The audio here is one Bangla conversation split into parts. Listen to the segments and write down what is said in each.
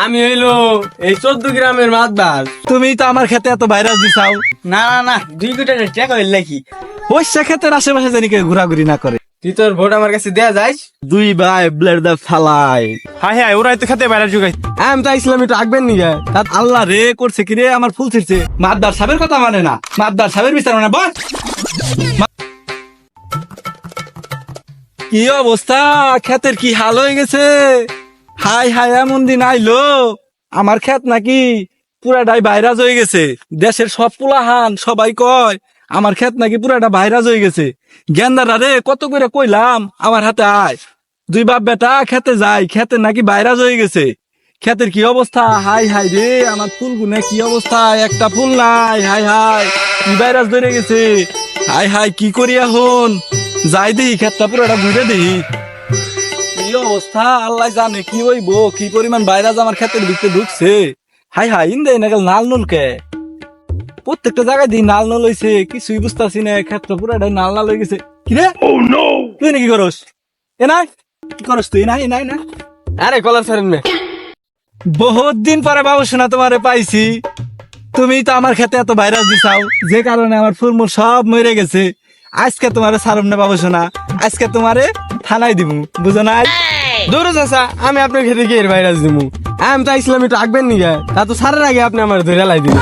আমি হইলো এই 14 গ্রামের মাতবার। তুমি তো আমার খেতে এত ভাইরাস দিছাও। না না না 2 কোটি টাকা হইল নাকি? ওই ক্ষেতের আশেপাশে জানি কেউ ঘোরাঘুরি না করে। তুই তোর ভোট আমার কাছে দেয়া যাইস? দুই ভাই ব্লেড দা ফালাই। হাই হাই ওরাই তো খেতে বাইরে যুগাই। আমি তো ইসলামী তো আঁকবেন নি গায়ে। আল্লাহ রে করছে কি রে, আমার ফুল ছিড়ছে। মাতদার সাহেবের কথা মানে না, মাতদার সাহেবের বিচার মানে বস। কি অবস্থা, ক্ষেতের কি হাল হয়ে গেছে। হাই হাই এমন দিন আইলো, আমার ক্ষেত নাকি পুরাটাই ভাইরাস হয়ে গেছে। দেশের সব পুলাহান সবাই কয় আমার ক্ষেত নাকি পুরাটা ভাইরাস হয়ে গেছে। গেন্দারা রে কত করে কইলাম আমার হাতে আয়, দুই বাপ বেটা খেতে যাই, খেতে নাকি ভাইরাস হয়ে গেছে। ক্ষেতের কি অবস্থা, হাই হাই রে আমার ফুল গুনে কি অবস্থা, একটা ফুল নাই। হাই হাই কি ভাইরাস ধরে গেছে। হাই হাই কি করি এখন, যাই দেখি ক্ষেতটা পুরোটা ঘুরে দেখি কি অবস্থা। আল্লাহ জানে কি হইব, কি পরিমাণ ভাইরাস আমার ক্ষেতের ভিতরে ঢুকছে। হাই হাই ইন্দে নাগাল নাল নুল কে, প্রত্যেকটা জায়গায় দিই নাল নাল হইছে, কিছুই বুঝতেছি না। ক্ষেতটা পুরোটা নাল নাল হয়ে গেছে। কি রে তুই নাকি করস এ নাই, কি করস তুই? নাই নাই না, আরে কলার ছাড়েন মে। বহুত দিন পরে বাবু শোনা তোমারে পাইছি। তুমি তো আমার খেতে এত ভাইরাস দিছাও, যে কারণে আমার ফুলমুল সব মরে গেছে। আজকে তোমারে সারম না বাবু শোনা, আজকে তোমারে থানায় দিমু, বুঝো নাই? দূর চাচা, আমি আপনার খেতে গিয়ে ভাইরাস দিমু। আমি তো ইসলামী তো আঁকবেন নি গায়ে। তা তো সারের আগে আপনি আমার ধরে লাই দিবেন।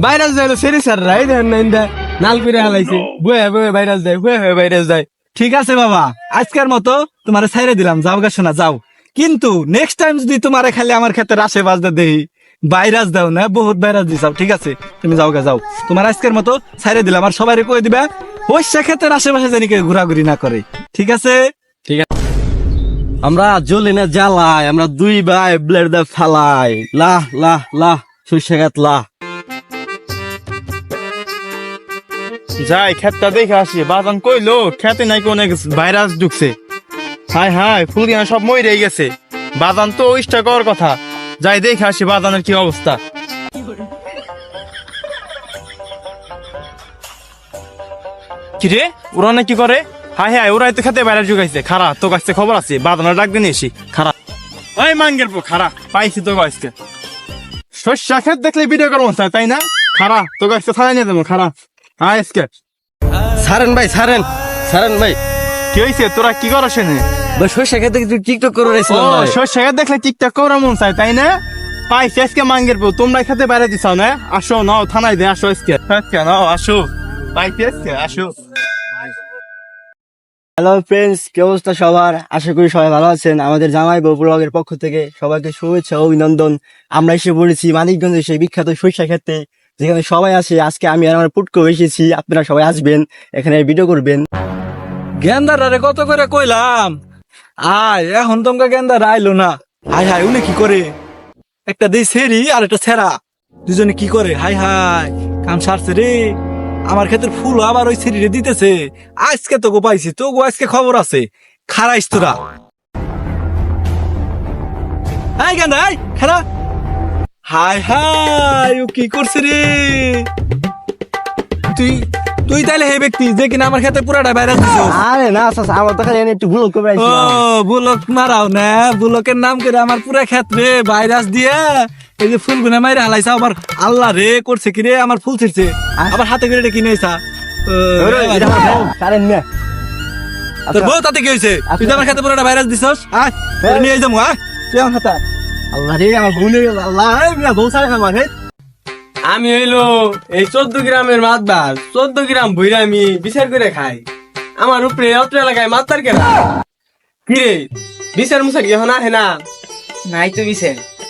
ভাইরাস যাইলো সেরি সার রাই দেন না ইন্দা নাল করে হালাইছে, বয়ে বয়ে ভাইরাস দেয়, বয়ে হয়ে ভাইরাস দেয়। ঠিক আছে বাবা, আজকের মতো তোমারে ছাইরে দিলাম, যাও গা শোনা যাও। কিন্তু নেক্সট টাইম যদি তোমারে খালি আমার ক্ষেতের আশেপাশে দেই ভাইরাস দাও না, বহুত ভাইরাস দিছাও, ঠিক আছে? তুমি যাও গা যাও, তোমার আজকের মতো ছাইরে দিলাম। আর সবাই কয়ে দিবা ওই ক্ষেতের আশেপাশে জানি কেউ ঘোরাঘুরি না করে, ঠিক আছে? আমরা জ্বলি না জ্বালাই, আমরা দুই ভাই ব্লেড দা ফালাই। লাহ লাহ লাহ সুইসাগাত লাহ। যাই খেতটা দেখে আসি। বাজান কইলো খেতে নাকি অনেক ভাইরাস ঢুকছে। হাই হাই ফুলগিনা সব মরে গেছে। বাজান তো ইষ্টা করার কথা। যাই দেখে আসি বাজানের কি অবস্থা। কিরে ওরা না কি করে? হাই হাই ওরাই তো খেতে বাইরে যুগাইছে। খারা তো কাছে খবর আছে, বাজানের ডাক দিয়ে এসি। খারা ওই মাঙ্গের পো খারা পাইছি তো আজকে। শস্যা খেত দেখলে ভিডিও করবো তাই না? খারা তো কাছে থানায় নিয়ে দেবো। খারা হ্যাঁ আজকে সারেন ভাই সারেন, সারেন ভাই। কি হয়েছে, তোরা কি করছ এনে? সরষে খেতে টিকটক করে ও শস্যা খেত দেখলে টিকটক করা মন চাই তাই না? পাইছি আজকে মাঙ্গের পো, তোমরা খেতে বাইরে দিছাও না? আসো নাও থানায় দে, আসো আজকে নাও আসো, পাইছি আজকে আসো। হ্যালো ফ্রেন্ডস, কি অবস্থা সবার? আশা করি সবাই ভালো আছেন। আমাদের জামাই বউ ব্লগের পক্ষ থেকে সবাইকে শুভেচ্ছা ও অভিনন্দন। আমরা এসে পড়েছি মানিকগঞ্জের সেই বিখ্যাত সরিষা খেতে, যেখানে সবাই আসে। আজকে আমি আর আমার পুটকো এসেছি, আপনারা সবাই আসবেন, এখানে ভিডিও করবেন। গেন্দারে কত করে কইলাম আয়, এখন তোমরা গেন্দার আইলো না। হাই হাই উনি কি করে, একটা দেই সেরি আর একটা ছেড়া, দুজনে কি করে। হাই হাই কাম সারছে রে, আমার ক্ষেতের ফুল আবার ওই সেরি দিতেছে। আজকে তোকে পাইছি, তোকে আজকে খবর আছে। খারাইস তোরা, হাই গেন্দা হাই খারা। হাই হাই ও কি করছে রে, তুই তুই তাইলে হে ব্যক্তি যে কিনা আমার ক্ষেতে পুরাটা ভাইরাস দিছিস। আরে না চাচা, আমার তো খালি একটু ভুল করে ও বুলক মারাও না, বুলকের নাম করে আমার পুরা ক্ষেত্রে ভাইরাস দিয়ে এই যে ফুল গুনা মাইরে হালাইছা। আবার আল্লাহ রে করছে কি রে, আমার ফুল ছিড়ছে, আবার হাতে করে কিনে আইছা। কারেন না তোর বউ তাতে কি হয়েছে, তুই যে আমার ক্ষেতে পুরাটা ভাইরাস দিছস। আয় তোরে নিয়ে যাবো, আয় তুই আমার হাতে। আল্লাহ রে আমার ভুল হয়ে গেল। আল্লাহ বউ সারে আমার হে। আমি হইলো এই 14 গ্রামের মাতবার। 14 গ্রাম বইরা আমি বিচার করে খাই। আমার উপরে অত্র এলাকায় মাতবার কেনা কি রে, বিচার মুসার কি এখন আহে না? নাই তো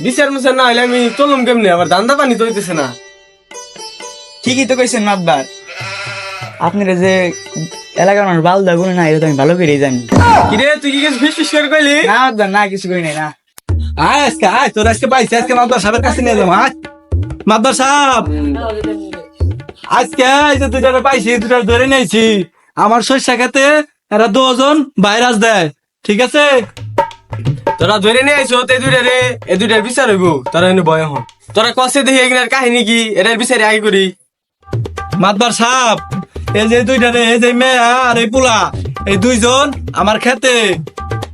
বিচার মুসার না হইলে আমি চলুম কেমনে? আবার দান্দা পানি তো হইতেছে না। ঠিকই তো কইছেন মাতবার, আপনারা যে এলাকার মানুষ বাল দা গুলো না, এটা তো আমি ভালো করেই জানি। কি রে তুই কি কিছু ফিস ফিস করে কইলি? না মাতবার না, কিছু কই নাই না। আয় আজকে, আয় তোর আজকে পাইছি, আজকে মাদবার সাহেবের কাছে নিয়ে যাবো। আয় মাদবার সাহেব, আজকে এই যে দুইটা পাইছি, দুটা ধরে নিয়েছি। আমার শস্যা খেতে এরা 2 জন ভাইরাস দেয়, ঠিক আছে? তোরা ধরে নিয়ে আইছো এই দুইটা রে, এই দুইটার বিচার হইব। তোরা এনে বয় হন, তোরা কষে দেখি এগুলার কাহিনী কি, এটার বিচারে আগে করি। মাতবার সাহেব, এই যে দুইটা রে, এই যে মেয়ে আর এই পোলা, এই 2 জন আমার খেতে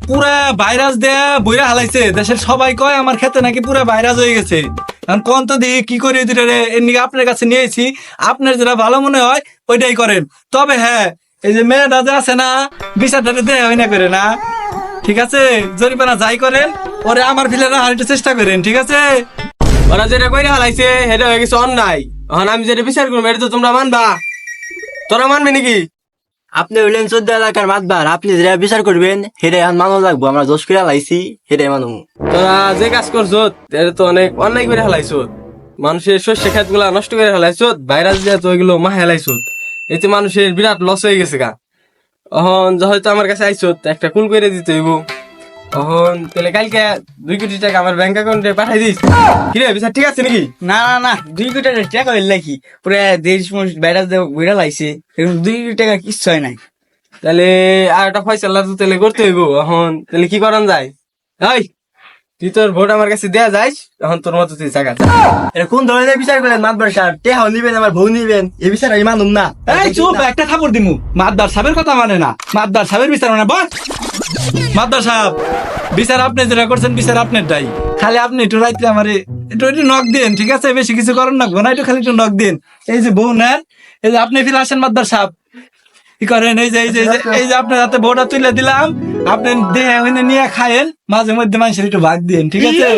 পুরা ভাইরাস দেয়া বইরা হালাইছে, দেশের সবাই কয় আমার খেতে নাকি পুরা ভাইরাস হয়ে গেছে। এখন কোন তো দিয়ে কি করে দিলে রে, এর নিকে আপনার কাছে নিয়েছি, আপনার যেটা ভালো মনে হয় ওইটাই করেন। তবে হ্যাঁ, এই যে মেয়েটা যে আছে না, বিচারটা দেয়া হয় না করে না, ঠিক আছে? জরিমানা যাই করেন, ওরে আমার ফিলে রাখার একটু চেষ্টা করেন, ঠিক আছে? ওরা যেটা কইরা হালাইছে সেটা হয়ে গেছে অন্যায়। এখন আমি যেটা বিচার করবো এটা তো তোমরা মানবা, তোরা মানবে নাকি? আপনি হইলেন 14 এলাকার মাতবার, আপনি যেটা বিচার করবেন সেটাই এখন মানো লাগবো। আমরা দোষ করে লাইছি, সেটাই মানবো। তোরা যে কাজ করছো এটা তো অনেক অন্যায় করে হালাইছো। মানুষের শস্য ক্ষেত গুলা নষ্ট করে হালাইছো, ভাইরাস দিয়ে তো ওইগুলো মা হালাইছো। এতে মানুষের বিরাট লস হয়ে গেছে গা। এখন হয়তো আমার কাছে আইছো একটা কুল করে দিতে হইব। এখন তাহলে কালকে 2 কোটি টাকা আমার ব্যাংক অ্যাকাউন্টে পাঠাই দিস। কিরে বিচার ঠিক আছে নাকি? না না না, 2 কোটি টাকা হইল নাকি? পুরা দেশ বাইরে বইরা লাইছে, এরকম 2 কোটি টাকা কিচ্ছু হয় নাই। তাহলে আর একটা ফয়সালা তো তাহলে করতে হইব। এখন তাহলে কি করান যায়? এই তুই তোর ভোট আমার কাছে দেয়া যাইস, এখন তোর মতো তুই জায়গা। এটা কোন ধরনের বিচার করেন মাতবার সাহেব? টেহাও নিবেন, আমার বউ নিবেন, এই বিচার আমি মানুম না। এই চুপ, একটা থাপড় দিমু। মাতদার সাহেবের কথা মানে না, মাতদার সাহেবের বিচার মানে বস। মাতদার সাহেব, বিচার আপনি যেটা করছেন বিচার আপনার দায়ী। খালি আপনি একটু রাইতে আমারে একটু একটু নক দিন, ঠিক আছে? বেশি কিছু করেন না, না একটু খালি একটু নক দিন। এই যে বউ নেন, এই যে আপনি ফিরে আসেন মাতদার সাহেব, কি করেন? এই যে আপনার হাতে বউটা তুলে দিলাম, আপনি দেহে হইনে নিয়ে খায়েন, মাঝে মধ্যে মানুষের একটু ভাগ দিন, ঠিক আছে?